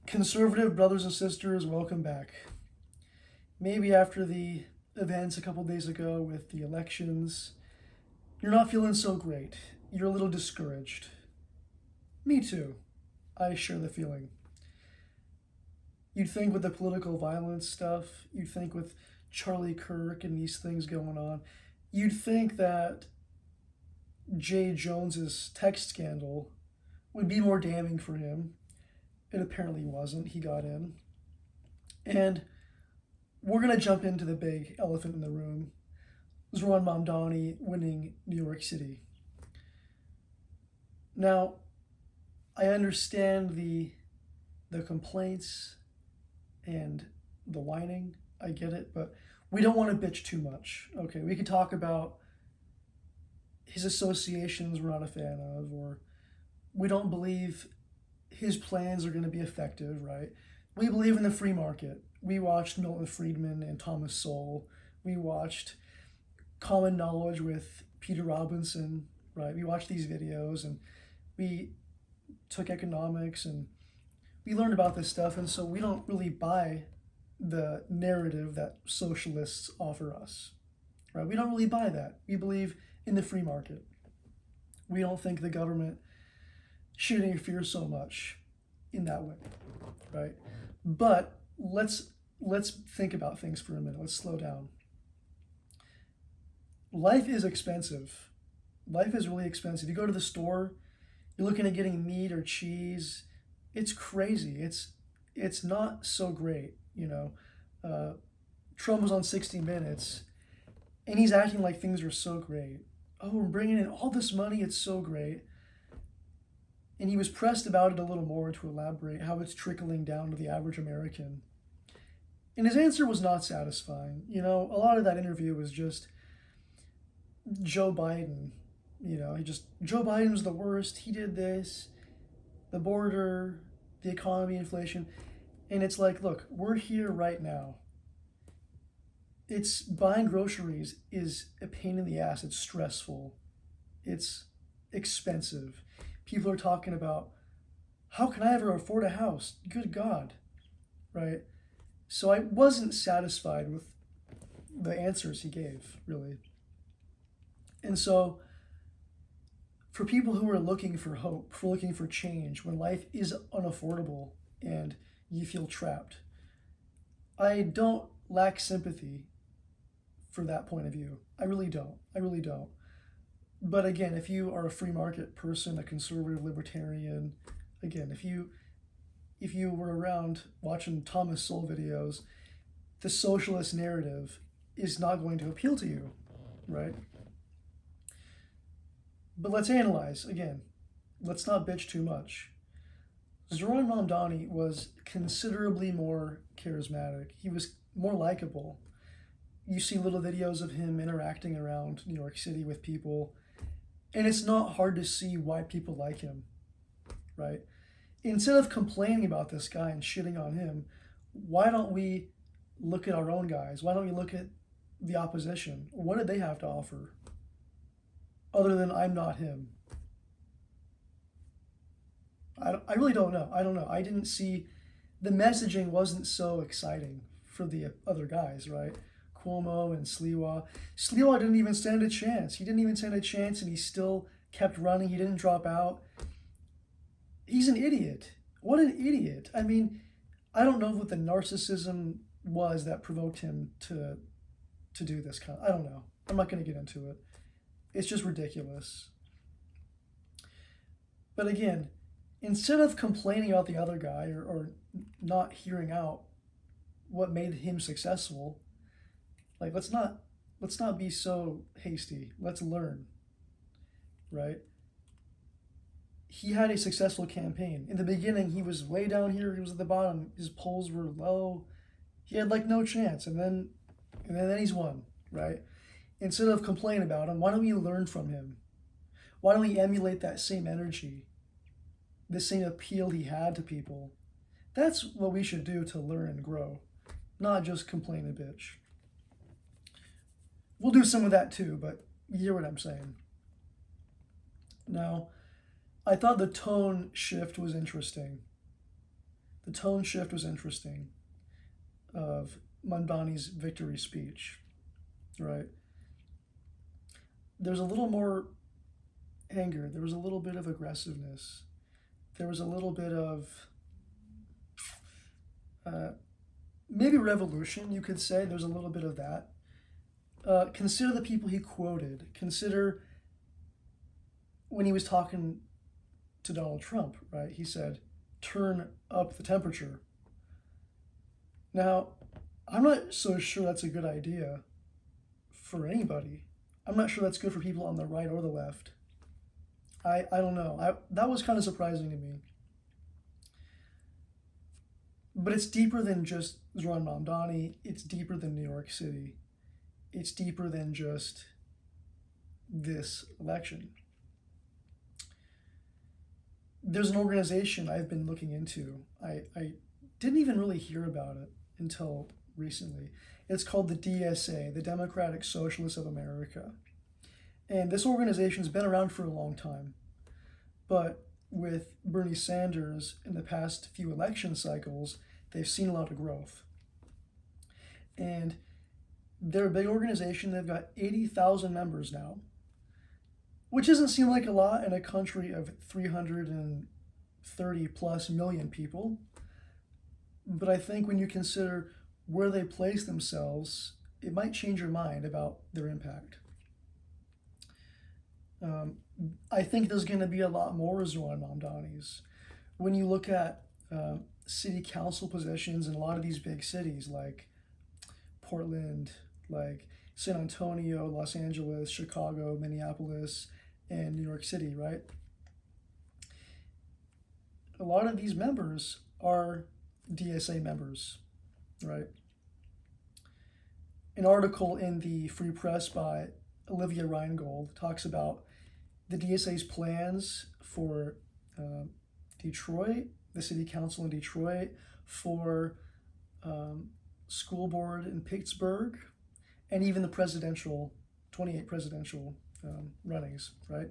Conservative brothers and sisters, welcome back. Maybe after the events a couple days ago with the elections, you're not feeling so great. You're a little discouraged. Me too. I share the feeling. You'd think with the political violence stuff, you'd think with Charlie Kirk and these things going on, you'd think that Jay Jones's text scandal would be more damning for him. It apparently wasn't. He got in. And we're going to jump into the big elephant in the room. Zohran Mamdani winning New York City. Now, I understand the complaints and the whining. I get it, but we don't want to bitch too much. Okay, we can talk about his associations we're not a fan of, or we don't believe his plans are going to be effective, right? We believe in the free market. We watched Milton Friedman and Thomas Sowell. We watched Common Knowledge with Peter Robinson, right? We watched these videos and we took economics and we learned about this stuff. And so we don't really buy the narrative that socialists offer us, right? We don't really buy that. We believe in the free market. We don't think the government should interfere so much in that way, right? But let's think about things for a minute. Let's slow down. Life is expensive. Life is really expensive. You go to the store, you're looking at getting meat or cheese. It's crazy. It's not so great, you know. Trump was on 60 Minutes, and he's acting like things are so great. Oh, we're bringing in all this money. It's so great. And he was pressed about it a little more to elaborate how it's trickling down to the average American. And his answer was not satisfying. You know, a lot of that interview was just Joe Biden. You know, Joe Biden's the worst. He did this, the border, the economy, inflation. And it's like, look, we're here right now. It's buying groceries is a pain in the ass. It's stressful. It's expensive. People are talking about, how can I ever afford a house? Good God, right? So I wasn't satisfied with the answers he gave, really. And so for people who are looking for hope, for looking for change, when life is unaffordable and you feel trapped, I don't lack sympathy for that point of view. I really don't. I really don't. But again, if you are a free market person, a conservative libertarian, again, if you were around watching Thomas Sowell videos, the socialist narrative is not going to appeal to you, right? But let's analyze, again, let's not bitch too much. Zohran Mamdani was considerably more charismatic. He was more likable. You see little videos of him interacting around New York City with people, and it's not hard to see why people like him, right? Instead of complaining about this guy and shitting on him, why don't we look at our own guys? Why don't we look at the opposition? What did they have to offer? Other than I'm not him. I really don't know. I don't know. I didn't see, the messaging wasn't so exciting for the other guys, right? Cuomo and Sliwa. Sliwa didn't even stand a chance. He didn't even stand a chance and he still kept running. He didn't drop out. He's an idiot. What an idiot. I mean, I don't know what the narcissism was that provoked him to do this kind of, I don't know. I'm not going to get into it. It's just ridiculous. But again, instead of complaining about the other guy or not hearing out what made him successful, like let's not be so hasty. Let's learn, right? He had a successful campaign. In the beginning, he was way down here. He was at the bottom. His polls were low. He had like no chance, and then he's won, right? Instead of complaining about him, why don't we learn from him? Why don't we emulate that same energy, the same appeal he had to people? That's what we should do to learn and grow, not just complain and bitch. We'll do some of that too, but you hear what I'm saying. Now, I thought the tone shift was interesting. the tone shift was interesting of Mamdani's victory speech, right? There was a little more anger. There was a little bit of aggressiveness. There was a little bit of maybe revolution, you could say. There's a little bit of that. Consider the people he quoted. Consider when he was talking to Donald Trump, right? He said, turn up the temperature. Now, I'm not so sure that's a good idea for anybody. I'm not sure that's good for people on the right or the left. I don't know. That was kind of surprising to me. But it's deeper than just Zoran Mamdani. It's deeper than New York City. It's deeper than just this election. There's an organization I've been looking into. I didn't even really hear about it until recently. It's called the DSA, the Democratic Socialists of America. And this organization's been around for a long time. But with Bernie Sanders in the past few election cycles, they've seen a lot of growth. And they're a big organization. They've got 80,000 members now, which doesn't seem like a lot in a country of 330 plus million people. But I think when you consider where they place themselves, it might change your mind about their impact. I think there's going to be a lot more Zoran Mamdanis. When you look at city council positions in a lot of these big cities like Portland, like San Antonio, Los Angeles, Chicago, Minneapolis, and New York City, right? A lot of these members are DSA members, right? An article in the Free Press by Olivia Reingold talks about the DSA's plans for Detroit, the city council in Detroit, for school board in Pittsburgh, and even the 28 presidential runnings, right?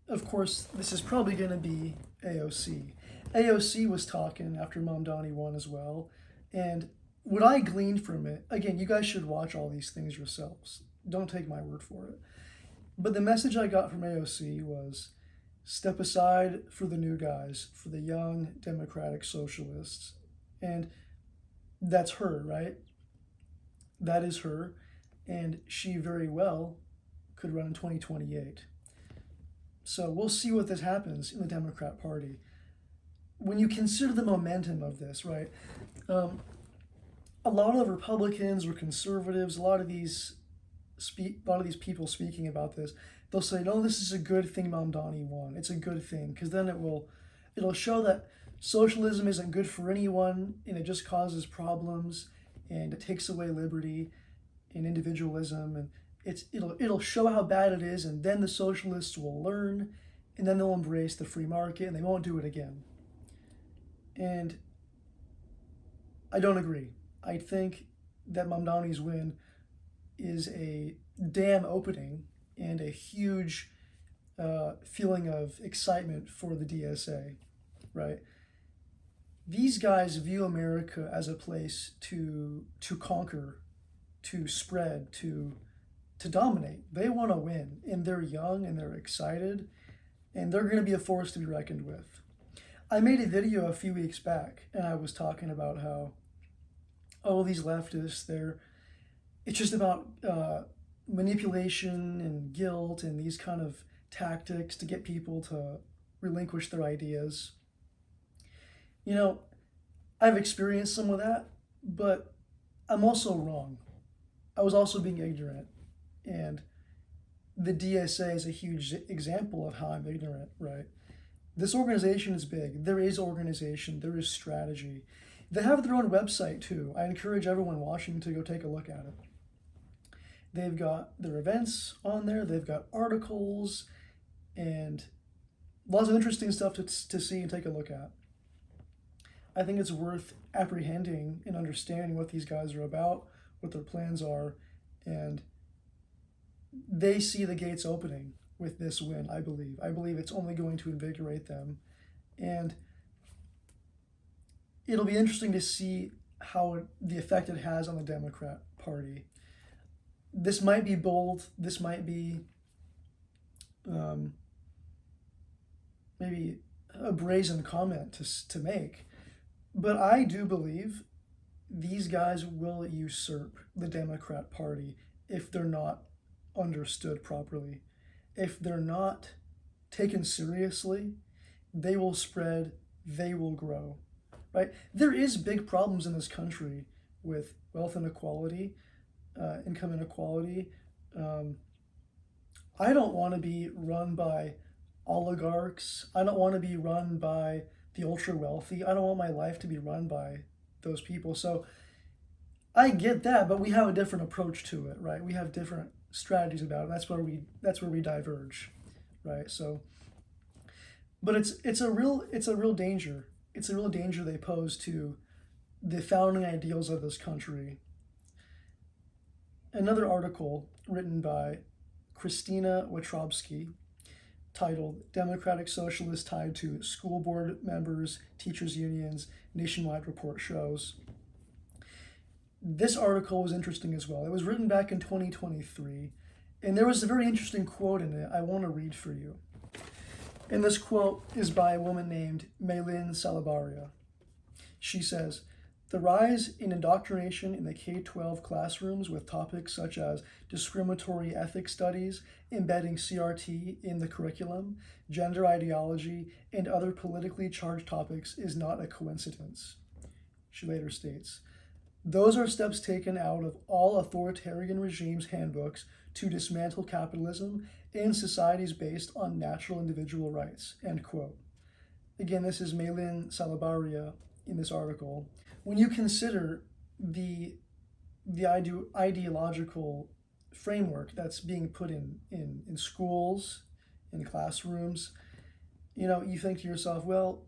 Of course, this is probably going to be AOC. AOC was talking after Mamdani won as well, and what I gleaned from it, again, you guys should watch all these things yourselves. Don't take my word for it. But the message I got from AOC was step aside for the new guys, for the young democratic socialists. And that's her, right? That is her. And she very well could run in 2028. So we'll see what this happens in the Democrat Party. When you consider the momentum of this, right? A lot of Republicans or conservatives, a lot of these people speaking about this, they'll say, no, this is a good thing Mamdani won. It's a good thing, because then it'll show that socialism isn't good for anyone, and it just causes problems, and it takes away liberty and individualism, and it'll show how bad it is, and then the socialists will learn, and then they'll embrace the free market, and they won't do it again. And I don't agree. I think that Mamdani's win is a dam opening and a huge feeling of excitement for the DSA, right? These guys view America as a place to conquer, to spread, to dominate. They want to win, and they're young and they're excited, and they're going to be a force to be reckoned with. I made a video a few weeks back, and I was talking about how, these leftists, it's just about manipulation and guilt and these kind of tactics to get people to relinquish their ideas. You know, I've experienced some of that, but I'm also wrong. I was also being ignorant, and the DSA is a huge example of how I'm ignorant, right? This organization is big. There is organization. There is strategy. They have their own website too. I encourage everyone watching to go take a look at it. They've got their events on there. They've got articles and lots of interesting stuff to see and take a look at. I think it's worth apprehending and understanding what these guys are about, what their plans are, and they see the gates opening with this win, I believe. I believe it's only going to invigorate them, And it'll be interesting to see the effect it has on the Democrat Party. This might be bold. This might be maybe a brazen comment to make. But I do believe these guys will usurp the Democrat Party if they're not understood properly. If they're not taken seriously, they will spread, they will grow, right? There is big problems in this country with wealth inequality, income inequality. I don't want to be run by oligarchs. I don't want to be run by the ultra wealthy. I don't want my life to be run by those people. So I get that, but we have a different approach to it, right? We have different strategies about it. That's where we diverge, right? So, but it's a real danger. It's a real danger they pose to the founding ideals of this country. Another article written by Christina Wachowski, titled "Democratic Socialists Tied to School Board Members, Teachers Unions, Nationwide Report Shows." This article was interesting as well. It was written back in 2023, and there was a very interesting quote in it I want to read for you. And this quote is by a woman named Maylin Salabaria. She says, "The rise in indoctrination in the K-12 classrooms with topics such as discriminatory ethics studies, embedding CRT in the curriculum, gender ideology, and other politically charged topics is not a coincidence." She later states, "Those are steps taken out of all authoritarian regimes' handbooks to dismantle capitalism and societies based on natural individual rights." End quote. Again, this is Maylin Salabaria in this article. When you consider the ideological framework that's being put in schools, in classrooms, you think to yourself, well,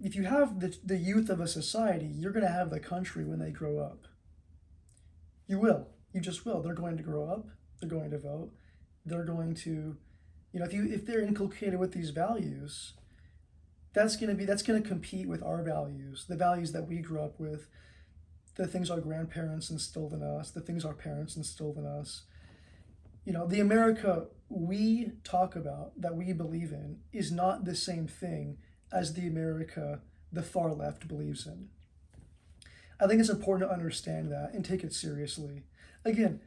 if you have the youth of a society, you're going to have the country when they grow up. You will. You just will. They're going to grow up. They're going to vote. They're going to, if they're inculcated with these values, that's going to compete with our values, the values that we grew up with, the things our grandparents instilled in us, the things our parents instilled in us. The America we talk about, that we believe in, is not the same thing as the America the far left believes in. I think it's important to understand that and take it seriously. Again,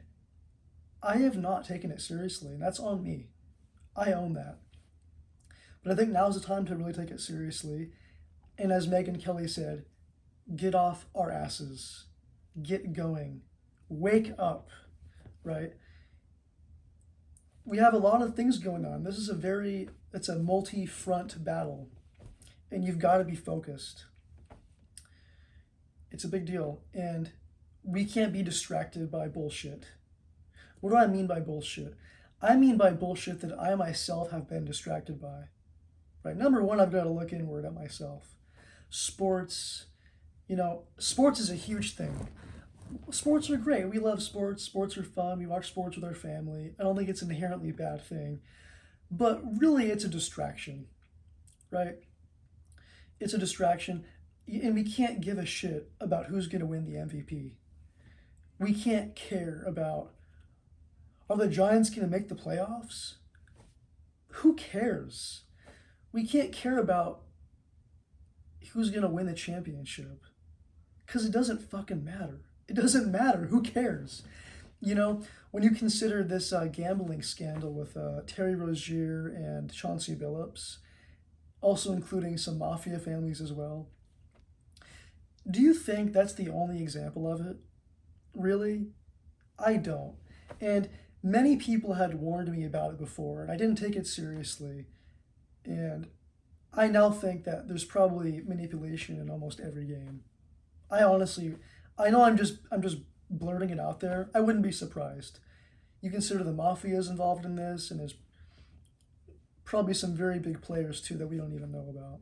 I have not taken it seriously, and that's on me. I own that. But I think now's the time to really take it seriously. And as Megyn Kelly said, get off our asses. Get going. Wake up, right? We have a lot of things going on. This is it's a multi-front battle. And you've got to be focused. It's a big deal. And we can't be distracted by bullshit. What do I mean by bullshit? I mean by bullshit that I myself have been distracted by. Right? Number one, I've got to look inward at myself. Sports, sports is a huge thing. Sports are great. We love sports. Sports are fun. We watch sports with our family. I don't think it's an inherently bad thing. But really, it's a distraction, right? It's a distraction. And we can't give a shit about who's going to win the MVP. We can't care about, are the Giants going to make the playoffs? Who cares? We can't care about who's going to win the championship because it doesn't fucking matter. It doesn't matter. Who cares? When you consider this gambling scandal with Terry Rozier and Chauncey Billups, also including some mafia families as well, do you think that's the only example of it? Really? I don't. And many people had warned me about it before, and I didn't take it seriously. And I now think that there's probably manipulation in almost every game. I know I'm just blurting it out there. I wouldn't be surprised. You consider the mafia is involved in this, and there's probably some very big players too that we don't even know about.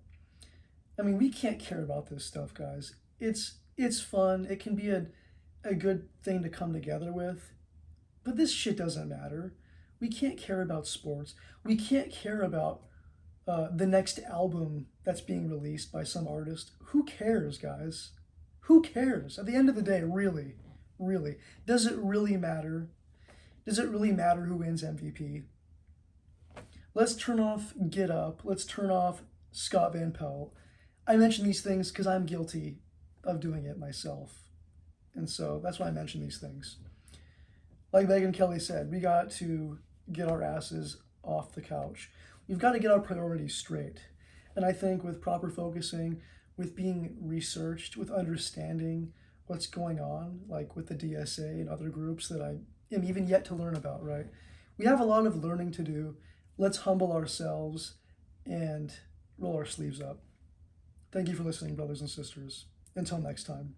I mean, we can't care about this stuff, guys. It's fun. It can be a good thing to come together with, but this shit doesn't matter. We can't care about sports. We can't care about the next album that's being released by some artist. Who cares, guys? Who cares? At the end of the day, really, really, does it really matter? Does it really matter who wins MVP? Let's turn off Get Up. Let's turn off Scott Van Pelt. I mention these things because I'm guilty of doing it myself. And so that's why I mention these things. Like Megyn Kelly said, we got to get our asses off the couch. We've got to get our priorities straight. And I think with proper focusing, with being researched, with understanding what's going on, like with the DSA and other groups that I am even yet to learn about, right? We have a lot of learning to do. Let's humble ourselves and roll our sleeves up. Thank you for listening, brothers and sisters. Until next time.